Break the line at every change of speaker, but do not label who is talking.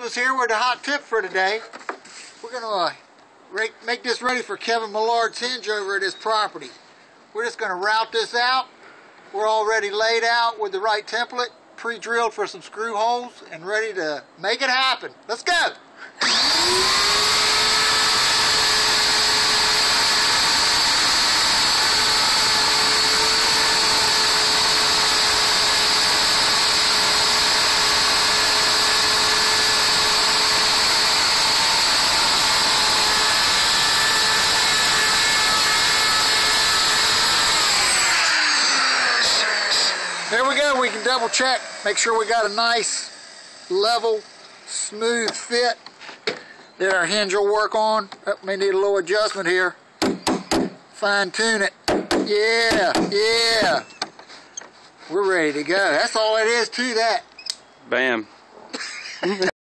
Christmas here with a hot tip for today. We're going to make this ready for Kevin Millard's hinge over at his property. We're just going to route this out. We're already laid out with the right template, pre-drilled for some screw holes, and ready to make it happen. Let's go! There we go. We can double check, make sure we got a nice, level, smooth fit that our hinge will work on. May need a little adjustment here. Fine tune it. Yeah. We're ready to go. That's all it is to that.
Bam.